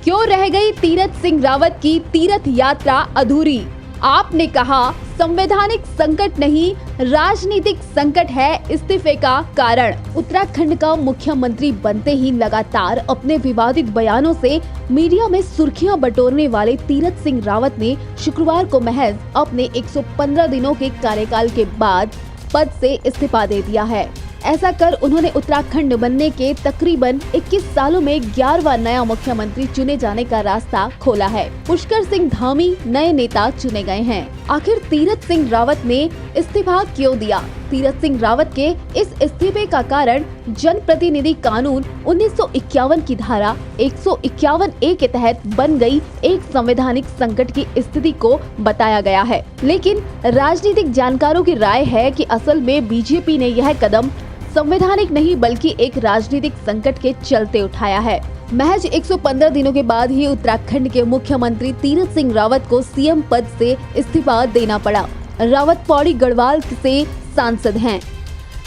क्यों रह गई तीरथ सिंह रावत की तीर्थ यात्रा अधूरी? आपने कहा संवैधानिक संकट नहीं, राजनीतिक संकट है इस्तीफे का कारण। उत्तराखंड का मुख्यमंत्री बनते ही लगातार अपने विवादित बयानों से मीडिया में सुर्खियां बटोरने वाले तीरथ सिंह रावत ने शुक्रवार को महज अपने 115 दिनों के कार्यकाल के बाद पद से इस्तीफा दे दिया है। ऐसा कर उन्होंने उत्तराखंड बनने के तकरीबन 21 सालों में 11वां नया मुख्यमंत्री चुने जाने का रास्ता खोला है। पुष्कर सिंह धामी नए नेता चुने गए हैं। आखिर तीरथ सिंह रावत ने इस्तीफा क्यों दिया? तीरथ सिंह रावत के इस इस्तीफे का कारण जनप्रतिनिधि कानून 1951 की धारा 151A के तहत बन गई एक संवैधानिक संकट की स्थिति को बताया गया है। लेकिन राजनीतिक जानकारों की राय है कि असल में बीजेपी ने यह कदम संवैधानिक नहीं बल्कि एक राजनीतिक संकट के चलते उठाया है। महज 115 दिनों के बाद ही उत्तराखंड के मुख्यमंत्री तीरथ सिंह रावत को सीएम पद से इस्तीफा देना पड़ा। रावत पौड़ी गढ़वाल से सांसद हैं।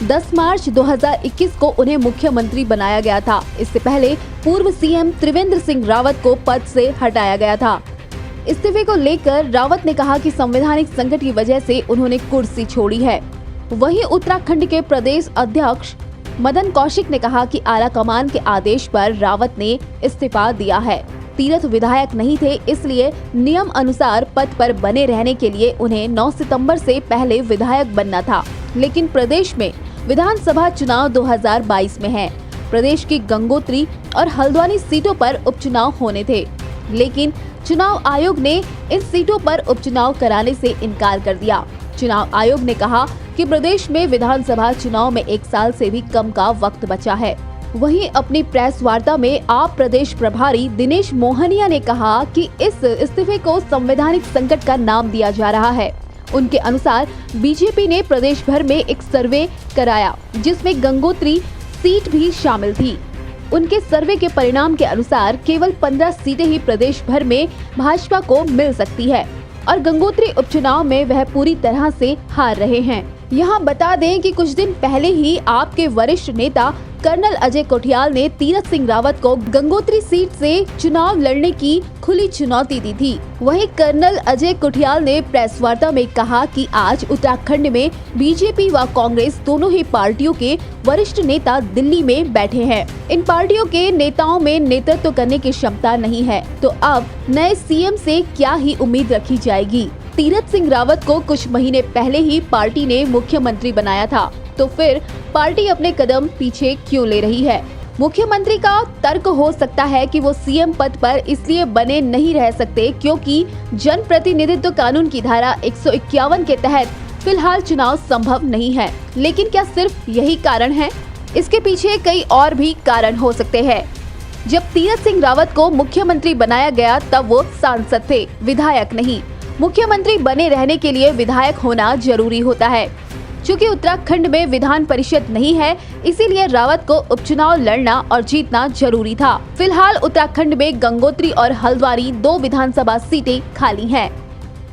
10 मार्च 2021 को उन्हें मुख्यमंत्री बनाया गया था। इससे पहले पूर्व सीएम त्रिवेंद्र सिंह रावत को पद से हटाया गया था। इस्तीफे को लेकर रावत ने कहा कि संवैधानिक संकट की वजह से उन्होंने कुर्सी छोड़ी है। वहीं उत्तराखंड के प्रदेश अध्यक्ष मदन कौशिक ने कहा कि आला कमान के आदेश पर रावत ने इस्तीफा दिया है। तीरथ विधायक नहीं थे, इसलिए नियम अनुसार पद पर बने रहने के लिए उन्हें 9 सितंबर से पहले विधायक बनना था। लेकिन प्रदेश में विधानसभा चुनाव 2022 में है। प्रदेश की गंगोत्री और हल्द्वानी सीटों पर उपचुनाव होने थे, लेकिन चुनाव आयोग ने इन सीटों पर उपचुनाव कराने से इनकार कर दिया। चुनाव आयोग ने कहा कि प्रदेश में विधानसभा चुनाव में 1 साल से भी कम का वक्त बचा है। वहीं अपनी प्रेस वार्ता में आप प्रदेश प्रभारी दिनेश मोहनिया ने कहा कि इस इस्तीफे को संवैधानिक संकट का नाम दिया जा रहा है। उनके अनुसार बीजेपी ने प्रदेश भर में एक सर्वे कराया जिसमें गंगोत्री सीट भी शामिल थी। उनके सर्वे के परिणाम के अनुसार केवल 15 सीटें ही प्रदेश भर में भाजपा को मिल सकती है और गंगोत्री उपचुनाव में वह पूरी तरह से हार रहे हैं। यहाँ बता दें कि कुछ दिन पहले ही आपके वरिष्ठ नेता कर्नल अजय कोठियाल ने तीरथ सिंह रावत को गंगोत्री सीट से चुनाव लड़ने की खुली चुनौती दी थी। वहीं कर्नल अजय कोठियाल ने प्रेस वार्ता में कहा कि आज उत्तराखंड में बीजेपी व कांग्रेस दोनों ही पार्टियों के वरिष्ठ नेता दिल्ली में बैठे हैं। इन पार्टियों के नेताओं में नेतृत्व करने की क्षमता नहीं है, तो अब नए सीएम से क्या ही उम्मीद रखी जाएगी। तीरथ सिंह रावत को कुछ महीने पहले ही पार्टी ने मुख्यमंत्री बनाया था, तो फिर पार्टी अपने कदम पीछे क्यों ले रही है? मुख्यमंत्री का तर्क हो सकता है कि वो सीएम पद पर इसलिए बने नहीं रह सकते क्योंकि जनप्रतिनिधित्व कानून की धारा 151 के तहत फिलहाल चुनाव संभव नहीं है। लेकिन क्या सिर्फ यही कारण है? इसके पीछे कई और भी कारण हो सकते हैं। जब तीरथ सिंह रावत को मुख्यमंत्री बनाया गया तब वो सांसद थे, विधायक नहीं। मुख्यमंत्री बने रहने के लिए विधायक होना जरूरी होता है। चूँकि उत्तराखंड में विधान परिषद नहीं है, इसीलिए रावत को उपचुनाव लड़ना और जीतना जरूरी था। फिलहाल उत्तराखंड में गंगोत्री और हल्द्वानी 2 विधानसभा सीटें खाली हैं।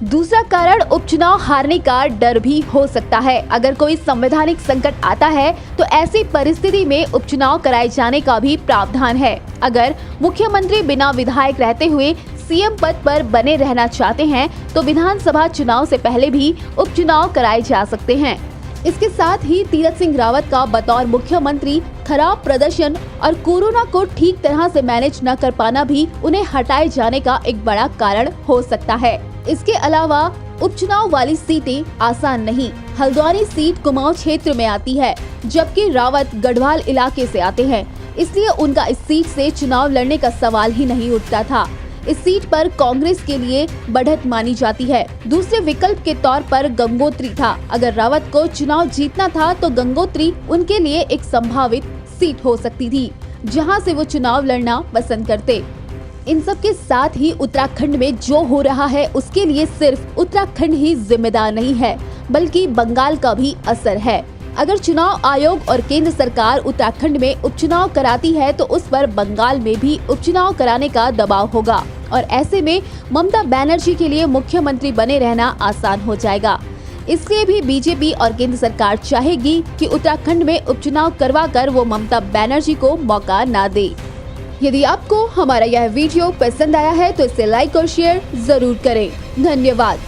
दूसरा कारण उपचुनाव हारने का डर भी हो सकता है। अगर कोई संवैधानिक संकट आता है तो ऐसी परिस्थिति में उपचुनाव कराए जाने का भी प्रावधान है। अगर मुख्यमंत्री बिना विधायक रहते हुए सीएम पद पर बने रहना चाहते हैं तो विधानसभा चुनाव से पहले भी उपचुनाव कराए जा सकते हैं। इसके साथ ही तीरथ सिंह रावत का बतौर मुख्यमंत्री खराब प्रदर्शन और कोरोना को ठीक तरह से मैनेज न कर पाना भी उन्हें हटाए जाने का एक बड़ा कारण हो सकता है। इसके अलावा उपचुनाव वाली सीटें आसान नहीं। हल्द्वानी सीट कुमाऊं क्षेत्र में आती है, जबकि रावत गढ़वाल इलाके से आते हैं, इसलिए उनका इस सीट से चुनाव लड़ने का सवाल ही नहीं उठता था। इस सीट पर कांग्रेस के लिए बढ़त मानी जाती है। दूसरे विकल्प के तौर पर गंगोत्री था। अगर रावत को चुनाव जीतना था तो गंगोत्री उनके लिए एक संभावित सीट हो सकती थी, जहां से वो चुनाव लड़ना पसंद करते। इन सब के साथ ही उत्तराखंड में जो हो रहा है उसके लिए सिर्फ उत्तराखंड ही जिम्मेदार नहीं है, बल्कि बंगाल का भी असर है। अगर चुनाव आयोग और केंद्र सरकार उत्तराखंड में उपचुनाव कराती है तो उस पर बंगाल में भी उपचुनाव कराने का दबाव होगा और ऐसे में ममता बनर्जी के लिए मुख्यमंत्री बने रहना आसान हो जाएगा। इसलिए भी बीजेपी और केंद्र सरकार चाहेगी कि उत्तराखंड में उपचुनाव करवाकर वो ममता बनर्जी को मौका ना दे। यदि आपको हमारा यह वीडियो पसंद आया है तो इसे लाइक और शेयर जरूर करें। धन्यवाद।